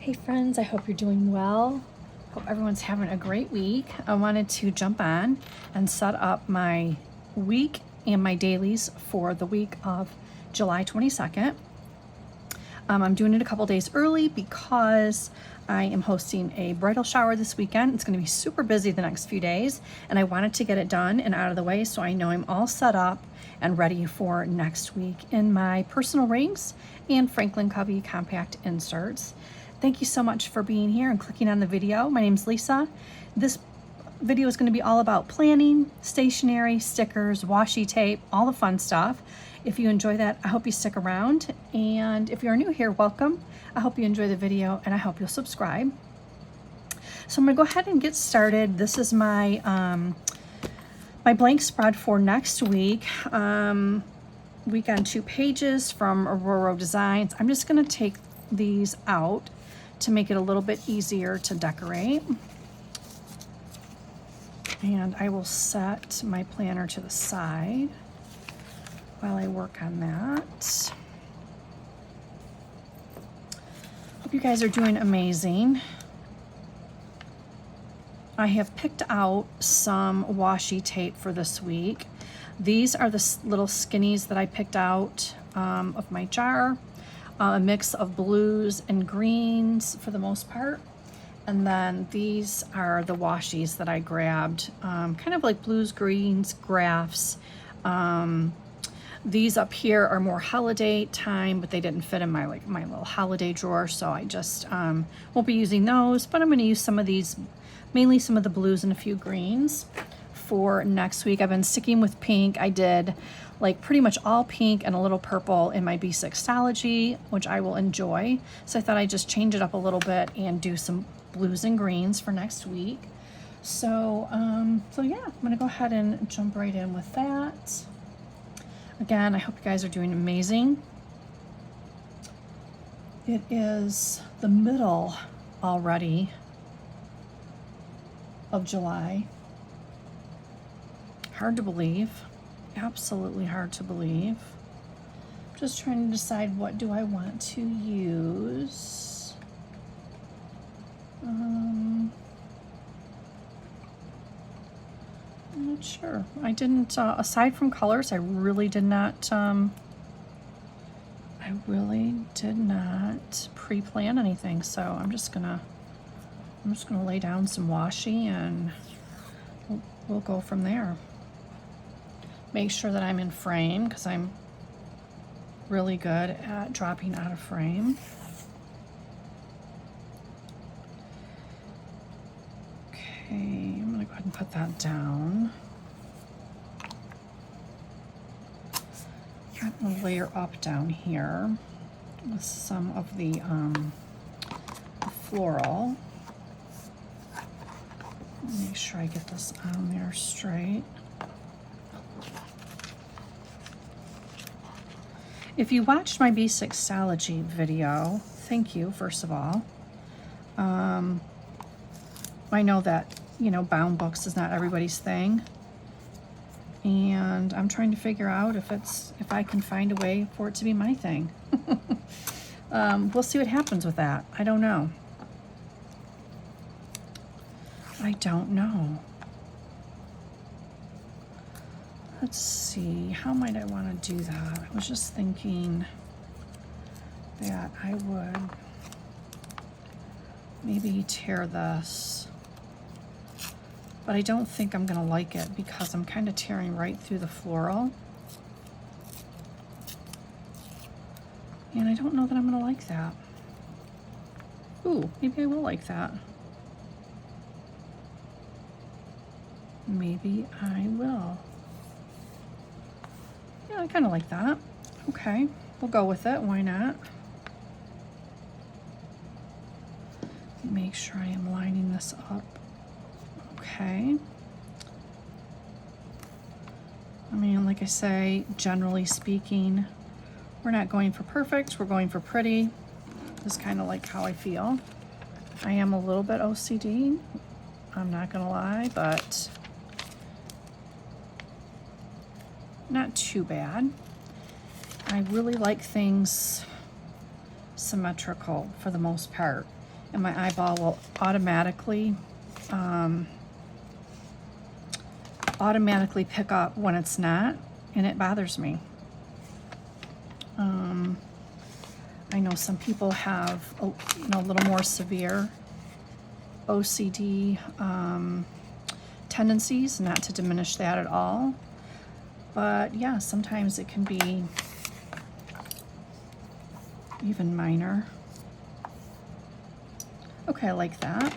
Hey friends, I hope you're doing well. Hope everyone's having a great week. I wanted to jump on and set up my week and my dailies for the week of July 22nd. I'm doing it a couple days early because I am hosting a bridal shower this weekend. It's going to be super busy the next few days, and I wanted to get it done and out of the way so I know I'm all set up and ready for next week in my personal rings and Franklin Covey compact inserts. Thank you so much for being here and clicking on the video. My name's Lisa. This video is going to be all about planning, stationery, stickers, washi tape, all the fun stuff. If you enjoy that, I hope you stick around. And if you're new here, welcome. I hope you enjoy the video and I hope you'll subscribe. So I'm going to go ahead and get started. This is my my blank spread for next week. Week on 2 pages from Rhoro Designs. I'm just going to take these out to make it a little bit easier to decorate. And I will set my planner to the side while I work on that. Hope you guys are doing amazing. I have picked out some washi tape for this week. These are the little skinnies that I picked out of my jar. A mix of blues and greens for the most part. And then these are the washies that I grabbed, kind of like blues, greens, graphs. These up here are more holiday time, but they didn't fit in my little holiday drawer, so I just won't be using those. But I'm going to use some of these, mainly some of the blues and a few greens for next week. I've been sticking with pink. I did like pretty much all pink and a little purple in my B6ology, which I will enjoy. So I thought I'd just change it up a little bit and do some blues and greens for next week. So, yeah, I'm gonna go ahead and jump right in with that. Again, I hope you guys are doing amazing. It is the middle already of July. Hard to believe. Absolutely hard to believe. Just trying to decide what do I want to use. I'm not sure. I didn't, aside from colors, I really did not pre-plan anything. So I'm just gonna lay down some washi and we'll go from there. Make sure that I'm in frame because I'm really good at dropping out of frame. Okay, I'm gonna go ahead and put that down. I'm gonna layer up down here with some of the floral. Make sure I get this on there straight. If you watched my B6ology video, thank you, first of all. I know that, you know, bound books is not everybody's thing. And I'm trying to figure out if I can find a way for it to be my thing. We'll see what happens with that. I don't know. I don't know. Let's see, how might I want to do that? I was just thinking that I would maybe tear this, but I don't think I'm going to like it because I'm kind of tearing right through the floral. And I don't know that I'm going to like that. Ooh, maybe I will like that. Maybe I will. Yeah, I kind of like that. Okay, we'll go with it. Why not? Make sure I am lining this up. Okay. I mean, like I say, generally speaking, we're not going for perfect. We're going for pretty. That's kind of like how I feel. I am a little bit OCD. I'm not going to lie, but not too bad. I really like things symmetrical for the most part. and my eyeball will automatically pick up when it's not, and it bothers me. I know some people have a little more severe OCD tendencies, not to diminish that at all, but yeah, sometimes it can be even minor. Okay, I like that.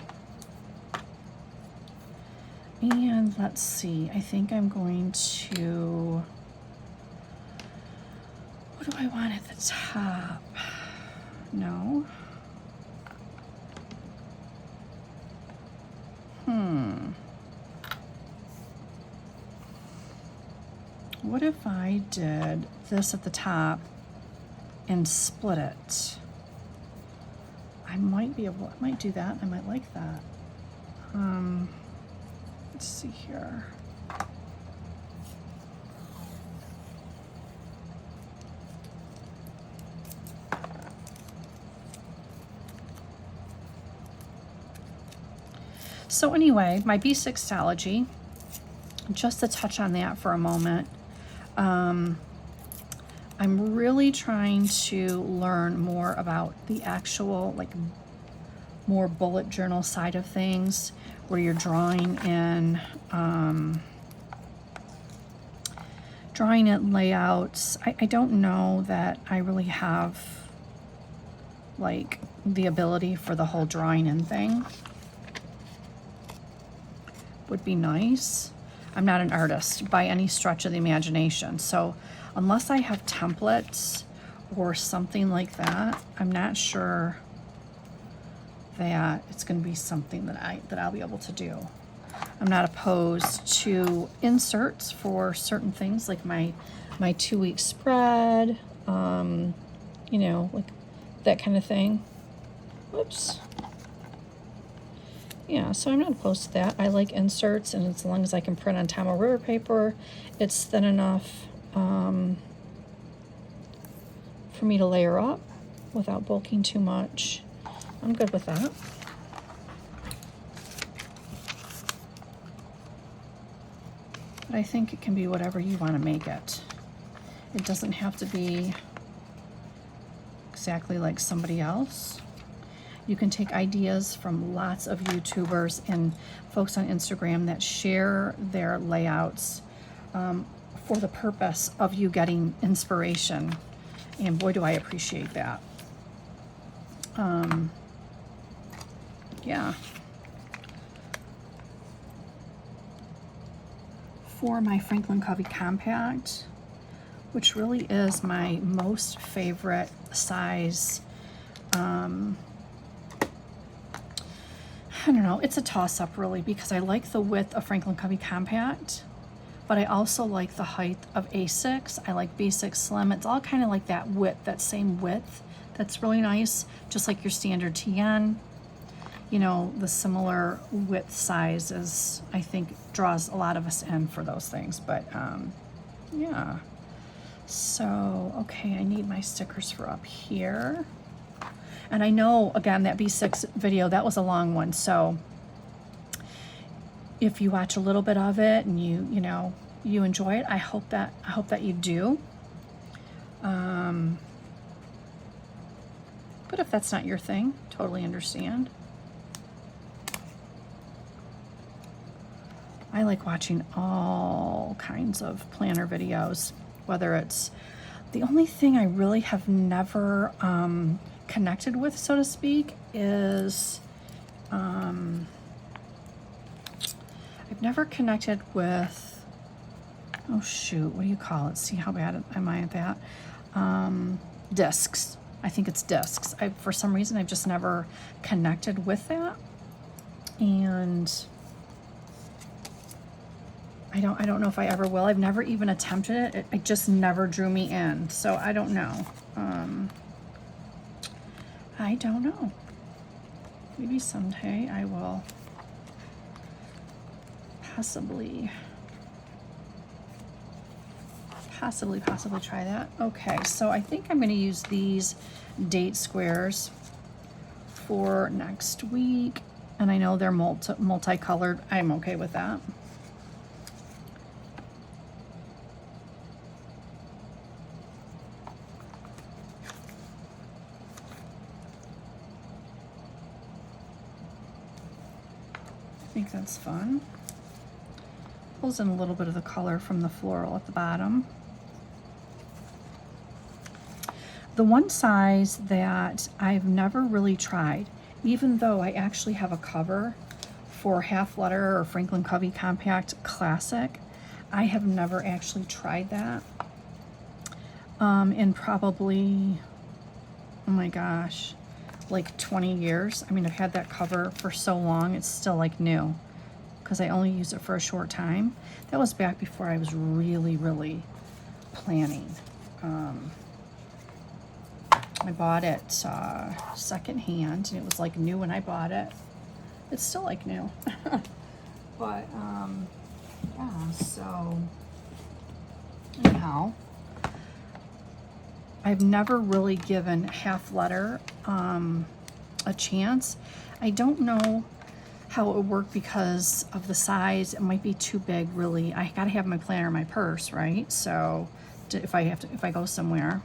And let's see, I think I'm going to, what do I want at the top? No. What if I did this at the top and split it? I might be able, I might do that. I might like that. Let's see here. So anyway, my B6ology, just to touch on that for a moment, I'm really trying to learn more about the actual, like, more bullet journal side of things, where you're drawing in layouts. I don't know that I really have, like, the ability for the whole drawing in thing. Would be nice. I'm not an artist by any stretch of the imagination, so unless I have templates or something like that, I'm not sure that it's going to be something that I'll be able to do. I'm not opposed to inserts for certain things, like my 2-week spread, you know, like that kind of thing. Whoops. Yeah, so I'm not opposed to that. I like inserts, and as long as I can print on Tomo River paper, it's thin enough for me to layer up without bulking too much. I'm good with that. But I think it can be whatever you want to make it. It doesn't have to be exactly like somebody else. You can take ideas from lots of YouTubers and folks on Instagram that share their layouts for the purpose of you getting inspiration. And boy, do I appreciate that. Yeah. For my Franklin Covey Compact, which really is my most favorite size, I don't know, it's a toss-up really, because I like the width of Franklin Covey Compact, but I also like the height of A6. I like B6 Slim. It's all kind of like that width, that same width. That's really nice, just like your standard TN. You know, the similar width size is, I think, draws a lot of us in for those things, but yeah. So, okay, I need my stickers for up here. And I know, again, that B6 video, that was a long one, so if you watch a little bit of it and you know, you enjoy it, I hope that you do. But if that's not your thing, totally understand. I like watching all kinds of planner videos, whether it's, the only thing I really have never connected with, so to speak, is I've never connected with, oh shoot, what do you call it? See how bad am I at that? Discs. I think it's discs. For some reason, I've just never connected with that, and I don't know if I ever will. I've never even attempted it. It just never drew me in, so I don't know. I don't know. Maybe someday I will possibly try that. Okay, so I think I'm going to use these date squares for next week. And I know they're multicolored. I'm okay with that. I think that's fun. Pulls in a little bit of the color from the floral at the bottom. The one size that I've never really tried, even though I actually have a cover for Half Letter or Franklin Covey Compact Classic, I have never actually tried that in probably, oh my gosh, like 20 years. I mean, I've had that cover for so long, it's still like new because I only used it for a short time. That was back before I was really planning. I bought it secondhand, and it was like new when I bought it. It's still like new. But yeah, so anyhow, I've never really given Half Letter a chance. I don't know how it would work because of the size. It might be too big, really. I gotta have my planner in my purse, right? So if I go somewhere.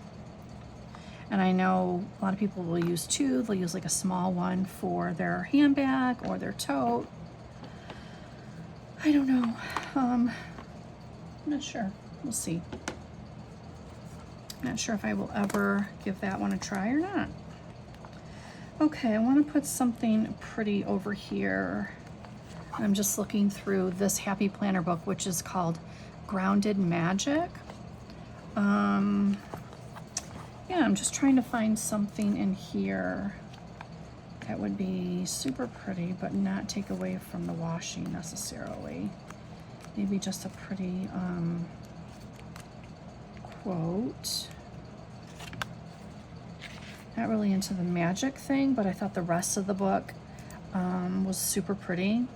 And I know a lot of people will use two. They'll use like a small one for their handbag or their tote. I don't know. I'm not sure. We'll see. Not sure if I will ever give that one a try or not. Okay, I want to put something pretty over here. I'm just looking through this Happy Planner book, which is called Grounded Magic. Yeah, I'm just trying to find something in here that would be super pretty, but not take away from the washi necessarily. Maybe just a pretty quote. Not really into the magic thing, but I thought the rest of the book was super pretty.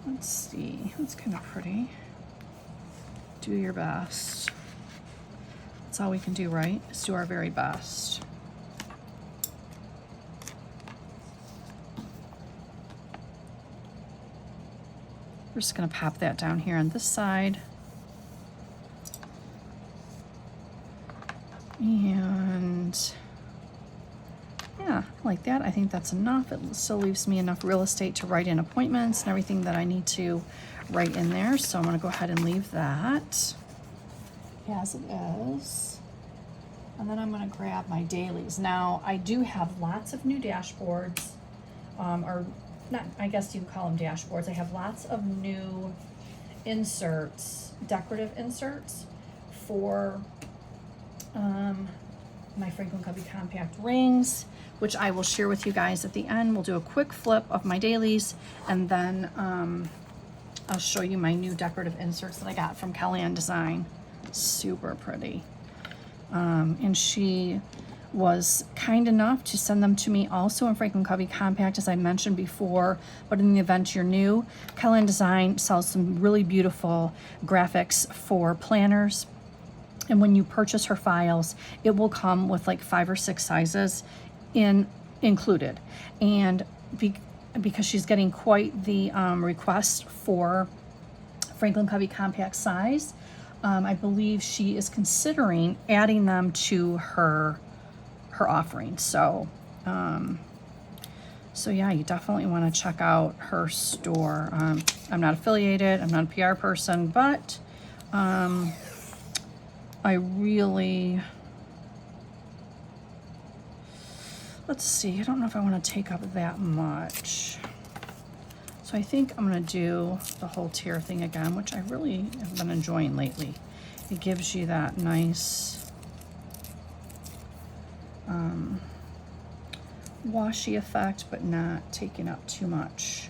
Let's see, that's kind of pretty. Do your best. That's all we can do, right? Is do our very best. We're just gonna pop that down here on this side. And yeah, like that. I think that's enough. It still leaves me enough real estate to write in appointments and everything that I need to write in there. So I'm gonna go ahead and leave that as it is. And then I'm gonna grab my dailies. Now, I do have lots of new dashboards, or not, I guess you call them dashboards. I have lots of new inserts, decorative inserts for my Franklin Covey Compact rings, which I will share with you guys at the end. We'll do a quick flip of my dailies, and then I'll show you my new decorative inserts that I got from KelAnneDesigns. Super pretty. And she was kind enough to send them to me also in Franklin Covey Compact, as I mentioned before. But in the event you're new, KelAnneDesigns sells some really beautiful graphics for planners. And when you purchase her files, it will come with like 5 or 6 sizes included. And because she's getting quite the request for Franklin Covey Compact size, I believe she is considering adding them to her offering. So so yeah, you definitely want to check out her store. I'm not affiliated, I'm not a PR person, but I really, let's see, I don't know if I want to take up that much. So I think I'm going to do the whole tier thing again, which I really have been enjoying lately. It gives you that nice washi effect, but not taking up too much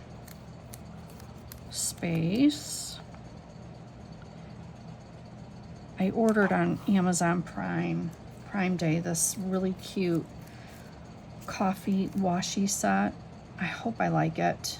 space. I ordered on Amazon Prime Day this really cute coffee washi set. I hope I like it.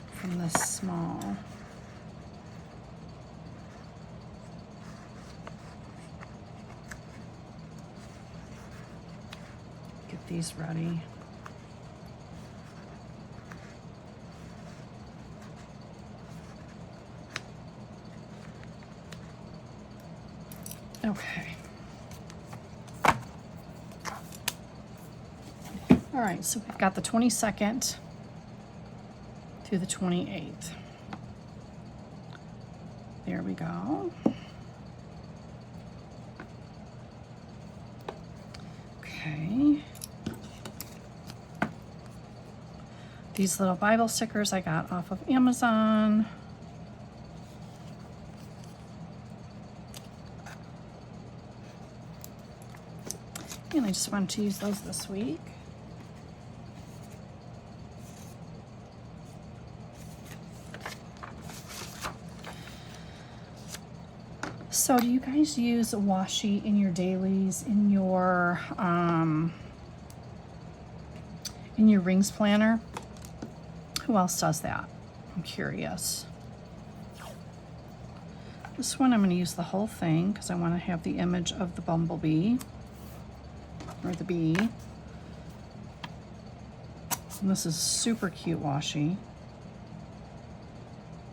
from this small. Get these ready. Okay. All right, so we've got the 22nd through the 28th. There we go. Okay. These little Bible stickers I got off of Amazon. And I just wanted to use those this week. So do you guys use washi in your dailies, in your rings planner? Who else does that? I'm curious. This one I'm going to use the whole thing because I want to have the image of the bumblebee or the bee. And this is super cute washi.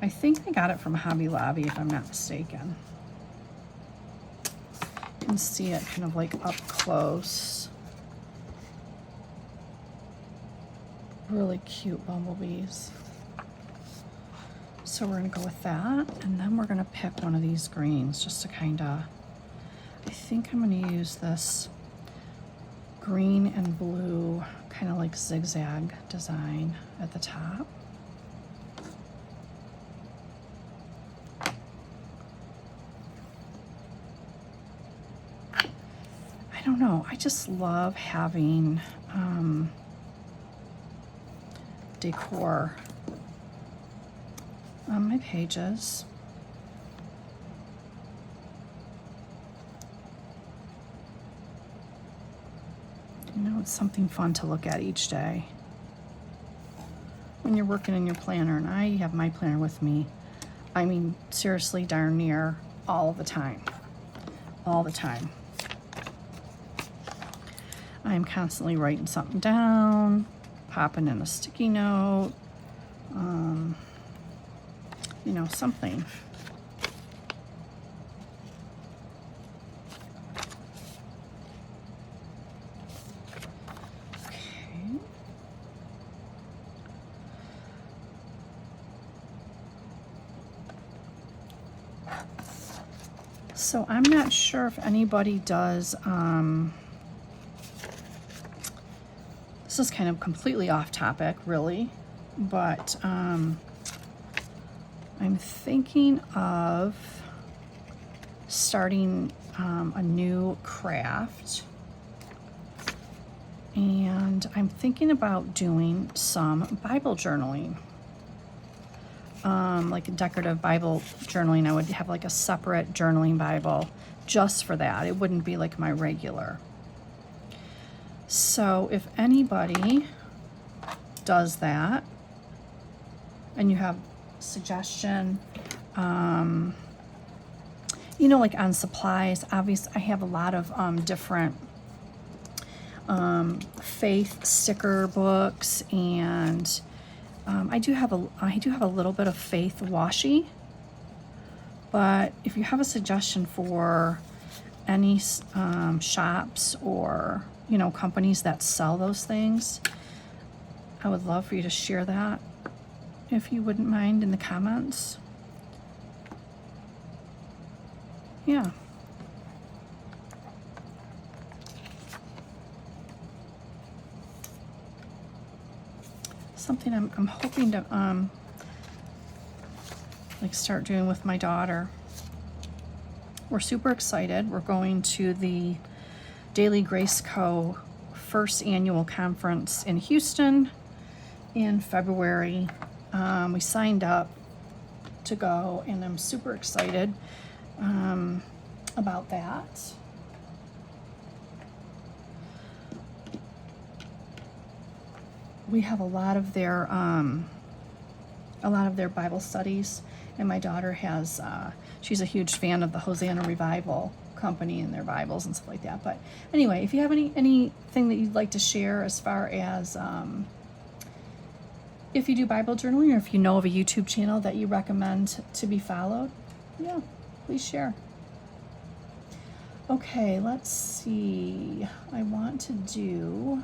I think I got it from Hobby Lobby if I'm not mistaken. You can see it kind of like up close. Really cute bumblebees. So we're gonna go with that, and then we're gonna pick one of these greens just to kind of, I think I'm gonna use this green and blue kind of like zigzag design at the top. I don't know, I just love having decor on my pages. You know, it's something fun to look at each day when you're working in your planner, and I have my planner with me. I mean, seriously, darn near all the time. All the time. I'm constantly writing something down, popping in a sticky note, you know, something. Okay. So I'm not sure if anybody does, this is kind of completely off topic, really, but I'm thinking of starting a new craft, and I'm thinking about doing some Bible journaling, like a decorative Bible journaling. I would have like a separate journaling Bible just for that. It wouldn't be like my regular. So if anybody does that and you have a suggestion, you know, like on supplies, obviously I have a lot of different faith sticker books, and I do have a little bit of faith washi. But if you have a suggestion for any shops or, you know, companies that sell those things, I would love for you to share that, if you wouldn't mind, in the comments. Yeah. Something I'm hoping to like start doing with my daughter. We're super excited. We're going to the Daily Grace Co. first annual conference in Houston in February. We signed up to go, and I'm super excited about that. We have a lot of their a lot of their Bible studies. And my daughter has, she's a huge fan of the Hosanna Revival Company and their Bibles and stuff like that. But anyway, if you have anything that you'd like to share as far as if you do Bible journaling, or if you know of a YouTube channel that you recommend to be followed, yeah, please share. Okay, let's see. I want to do,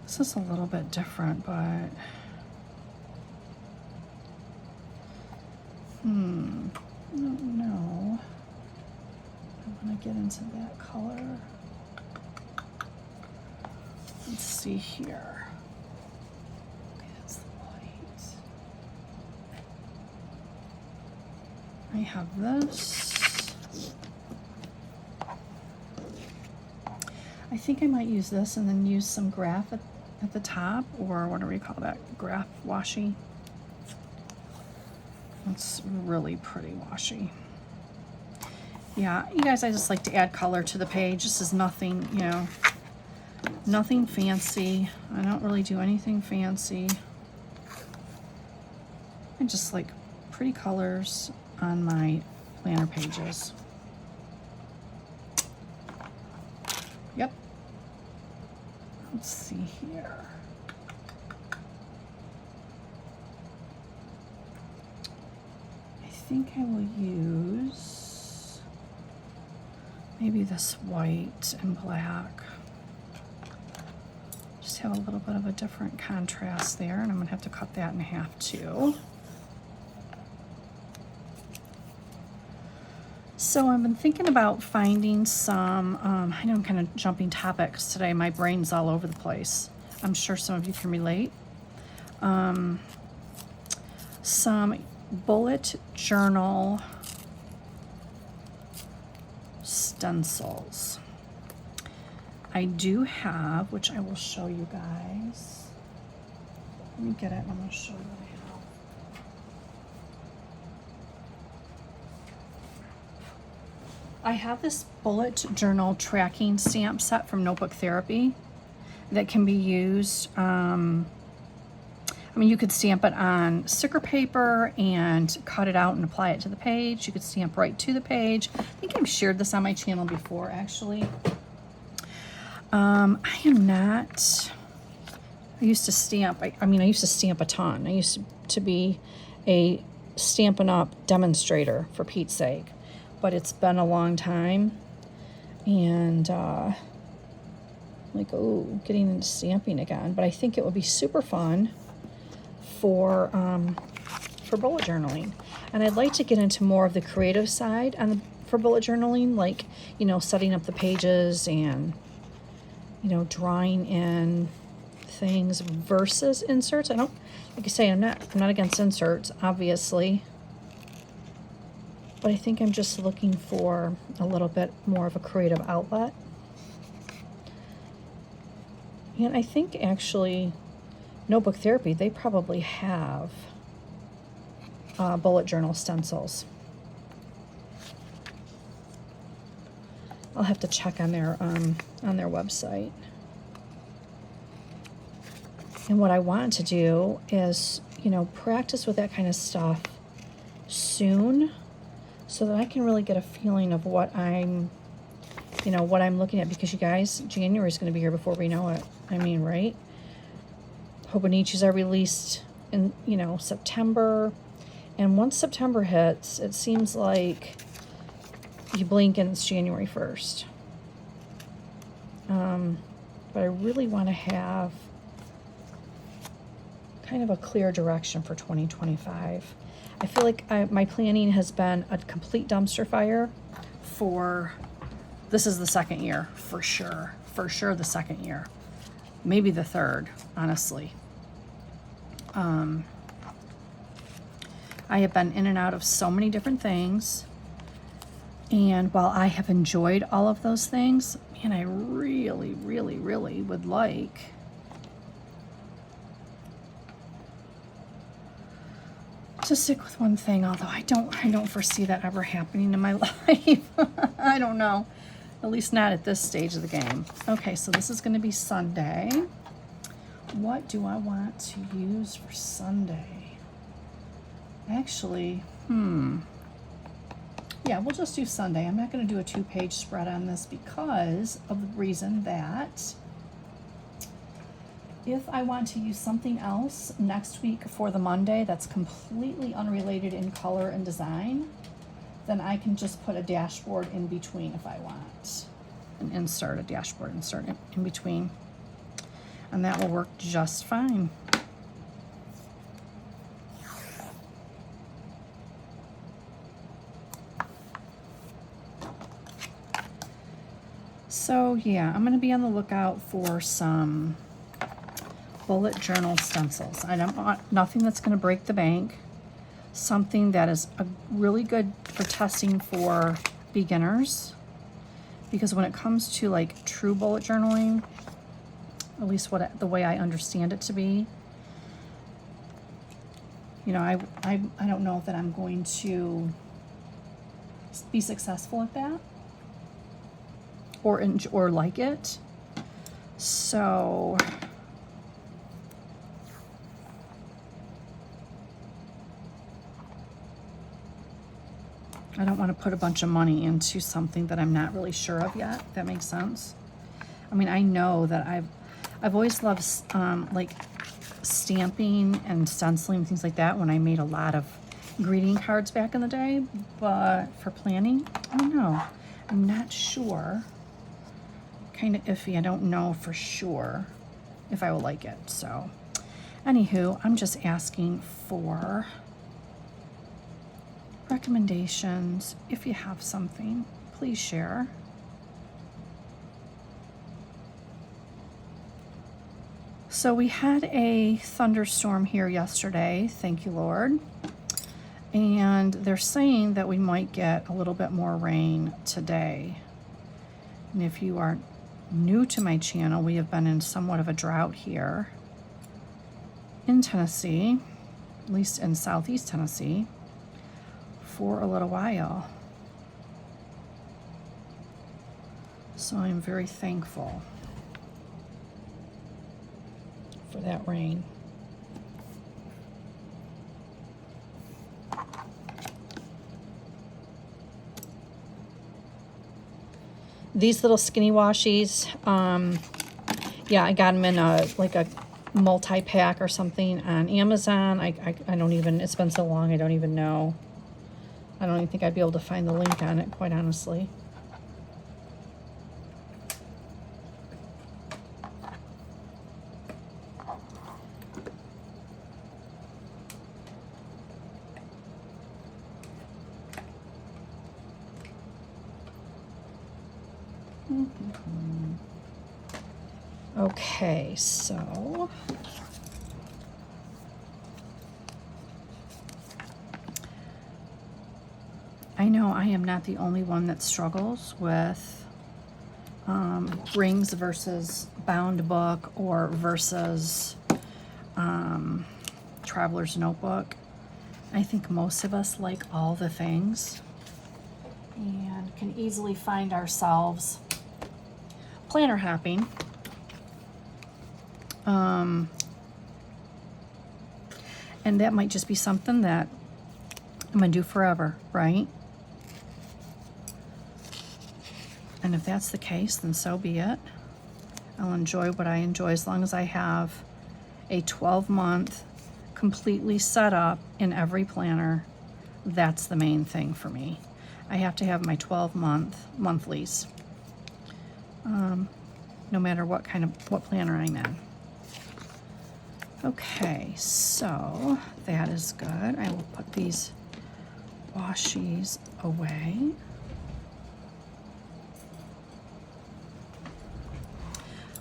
this is a little bit different, but I don't know. I want to get into that color. Let's see here. Okay, that's the white. I have this. I think I might use this and then use some graph at the top, or what do we call that? Graph washi. It's really pretty washi. Yeah, you guys, I just like to add color to the page. This is nothing, you know, nothing fancy. I don't really do anything fancy. I just like pretty colors on my planner pages. Yep. Let's see here. I think I will use maybe this white and black. Just have a little bit of a different contrast there, and I'm gonna have to cut that in half too. So I've been thinking about finding some, I know I'm kind of jumping topics today. My brain's all over the place. I'm sure some of you can relate. Some bullet journal stencils. I do have, which I will show you guys. Let me get it and I'm going to show you what I have. I have this bullet journal tracking stamp set from Notebook Therapy that can be used. I mean, you could stamp it on sticker paper and cut it out and apply it to the page. You could stamp right to the page. I think I've shared this on my channel before, actually. I am not, I used to stamp, I used to stamp a ton. I used to be a Stampin' Up! Demonstrator, for Pete's sake. But it's been a long time, and like, oh, getting into stamping again. But I think it would be super fun for bullet journaling. And I'd like to get into more of the creative side for bullet journaling, like, you know, setting up the pages and, you know, drawing in things versus inserts. Like I say, I'm not against inserts, obviously. But I think I'm just looking for a little bit more of a creative outlet. And I think actually Notebook Therapy, they probably have bullet journal stencils. I'll have to check on their website. And what I want to do is, you know, practice with that kind of stuff soon, so that I can really get a feeling of what I'm looking at. Because you guys, January is going to be here before we know it. I mean, right? Hobonichis are released in, you know, September. And once September hits, it seems like you blink and it's January 1st. But I really want to have kind of a clear direction for 2025. I feel like my planning has been a complete dumpster fire this is the second year, for sure the second year, maybe the third, honestly. I have been in and out of so many different things, and while I have enjoyed all of those things, man, I really, really, really would like to stick with one thing, although I don't foresee that ever happening in my life. I don't know. At least not at this stage of the game. Okay, so this is going to be Sunday. what do I want to use for Sunday? Actually, yeah, we'll just do Sunday. I'm not going to do a 2-page spread on this because of the reason that if I want to use something else next week for the Monday that's completely unrelated in color and design, then I can just put a dashboard in between if I want. And insert a dashboard, insert it in between. And that will work just fine. So yeah, I'm going to be on the lookout for some bullet journal stencils. I don't want nothing that's going to break the bank. Something that is really good for testing for beginners. Because when it comes to like true bullet journaling, at least the way I understand it to be, you know, I don't know that I'm going to be successful at that or like it. So I don't want to put a bunch of money into something that I'm not really sure of yet, if that makes sense. I mean, I know that I've always loved like stamping and stenciling and things like that when I made a lot of greeting cards back in the day, but for planning, I don't know. I'm not sure. Kind of iffy. I don't know for sure if I will like it. So anywho, I'm just asking for recommendations. If you have something, please share. So we had a thunderstorm here yesterday, thank you Lord, and they're saying that we might get a little bit more rain today. And if you are new to my channel, we have been in somewhat of a drought here in Tennessee, at least in southeast Tennessee, for a little while. So I'm very thankful for that rain. These little skinny washies, yeah, I got them in a multi-pack or something on Amazon. I don't even, it's been so long, I don't even know. I don't even think I'd be able to find the link on it, quite honestly. Okay, so I know I am not the only one that struggles with rings versus bound book or versus traveler's notebook. I think most of us like all the things and can easily find ourselves planner hopping. And that might just be something that I'm gonna do forever, right? And if that's the case, then so be it. I'll enjoy what I enjoy as long as I have a 12-month completely set up in every planner. That's the main thing for me. I have to have my 12-month monthlies, no matter what planner I'm in. Okay, so that is good. I will put these washies away.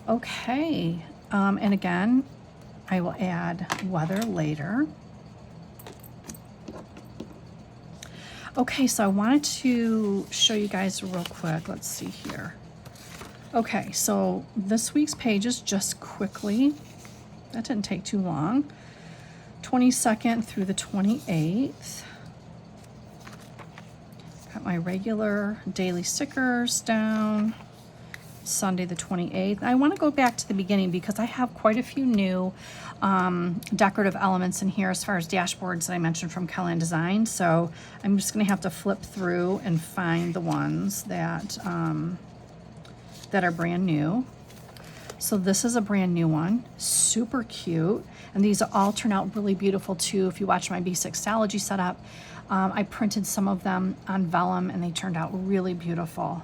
Okay, and again, I will add weather later. Okay, so I wanted to show you guys real quick. Let's see here. Okay, so this week's pages, just quickly, that didn't take too long. 22nd through the 28th. Got my regular daily stickers down. Sunday the 28th. I want to go back to the beginning because I have quite a few new decorative elements in here as far as dashboards that I mentioned from KelAnneDesigns. So I'm just going to have to flip through and find the ones that, that are brand new. So this is a brand new one, super cute. And these all turn out really beautiful too. If you watch my B6ology setup, I printed some of them on vellum and they turned out really beautiful.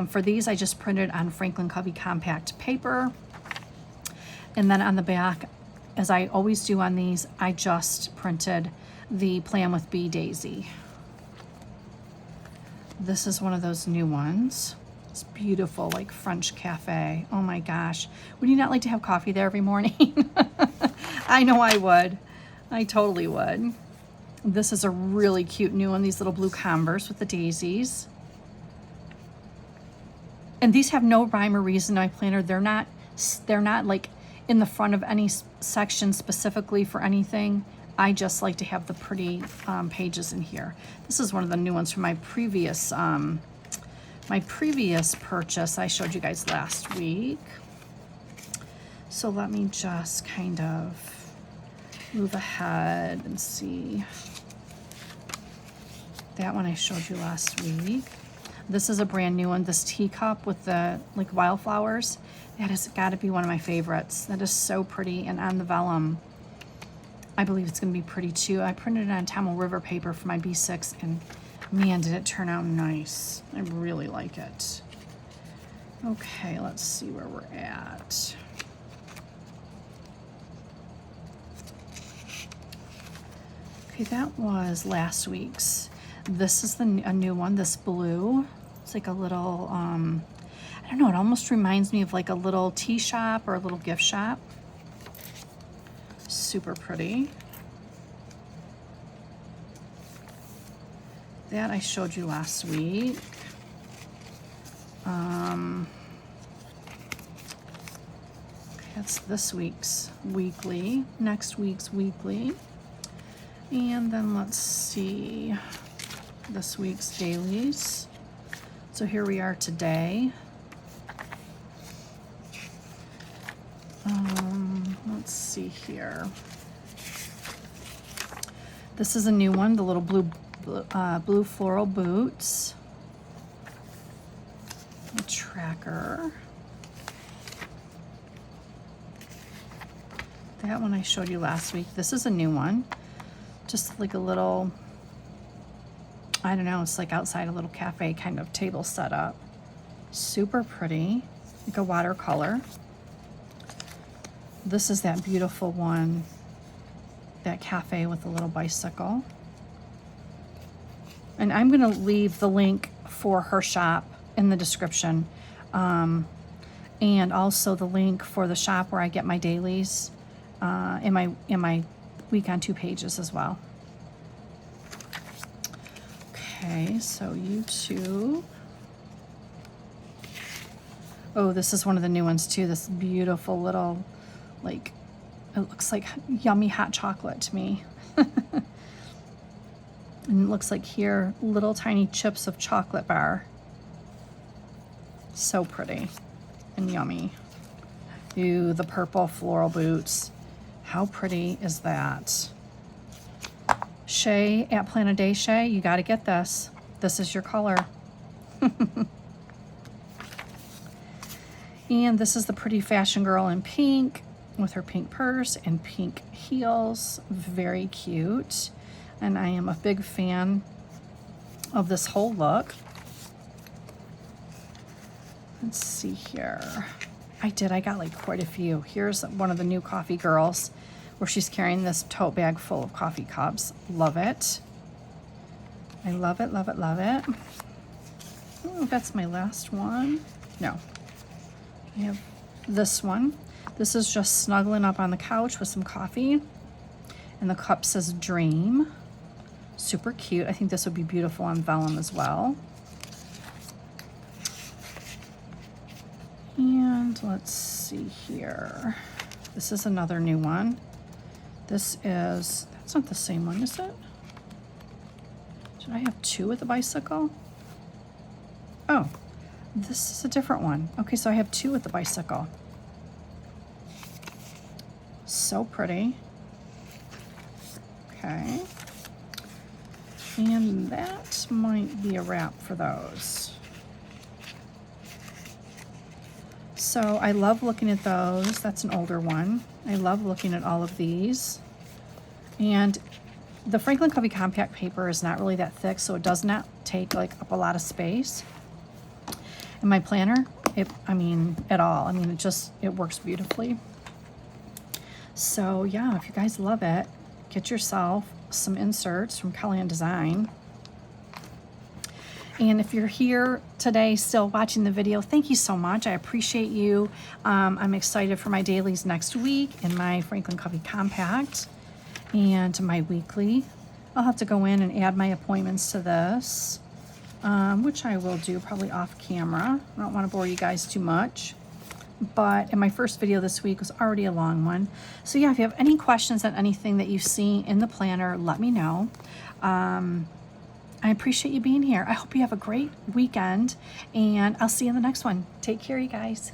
For these, I just printed on Franklin Covey compact paper. And then on the back, as I always do on these, I just printed the Plan with Bee daisy. This is one of those new ones. It's beautiful, like French cafe. Oh my gosh. Would you not like to have coffee there every morning? I know I would. I totally would. This is a really cute new one, these little blue Converse with the daisies. And these have no rhyme or reason in my planner. They're not like in the front of any section specifically for anything. I just like to have the pretty pages in here. This is one of the new ones from my previous purchase I showed you guys last week. So let me just kind of move ahead and see. That one I showed you last week. This is a brand new one, this teacup with the like wildflowers. That has got to be one of my favorites. That is so pretty, and on the vellum, I believe it's going to be pretty too. I printed it on Tamil River paper for my B6, and man, did it turn out nice. I really like it. Okay, let's see where we're at. Okay, that was last week's. This is a new one, this blue. It's like a little, I don't know, it almost reminds me of like a little tea shop or a little gift shop. Super pretty. That I showed you last week. That's this week's weekly, next week's weekly. And then let's see, this week's dailies. So here we are today. Let's see here. This is a new one, the little blue floral boots. A tracker. That one I showed you last week. This is a new one. Just like a little, I don't know, it's like outside a little cafe kind of table setup. Super pretty, like a watercolor. This is that beautiful one, that cafe with a little bicycle. And I'm gonna leave the link for her shop in the description. And also the link for the shop where I get my dailies in my week on 2 pages as well. Okay, so YouTube. Oh, this is one of the new ones too. This beautiful little, like, it looks like yummy hot chocolate to me. And it looks like here, little tiny chips of chocolate bar. So pretty and yummy. Ooh, the purple floral boots. How pretty is that? Shay at Plan a Day Shay, you got to get this. This is your color. And this is the pretty fashion girl in pink with her pink purse and pink heels. Very cute. And I am a big fan of this whole look. Let's see here. I got like quite a few. Here's one of the new coffee girls where she's carrying this tote bag full of coffee cups. Love it. I love it, love it, love it. Oh, that's my last one. No. I have this one. This is just snuggling up on the couch with some coffee. And the cup says Dream. Super cute. I think this would be beautiful on vellum as well. And let's see here. This is another new one. This is, that's not the same one, is it? Did I have 2 with the bicycle? Oh, This is a different one. Okay, so I have two with the bicycle. So pretty. Okay. And that might be a wrap for those. So I love looking at those. That's an older one. I love looking at all of these. And the Franklin Covey compact paper is not really that thick, so it does not take like up a lot of space. And my planner, at all. It works beautifully. So yeah, if you guys love it, get yourself some inserts from KelAnneDesigns. And if you're here today still watching the video, thank you so much. I appreciate you. I'm excited for my dailies next week in my Franklin Covey compact and my weekly. I'll have to go in and add my appointments to this, which I will do probably off camera. I don't want to bore you guys too much. But in my first video this week was already a long one. So yeah, if you have any questions on anything that you see in the planner, let me know. I appreciate you being here. I hope you have a great weekend, and I'll see you in the next one. Take care, you guys.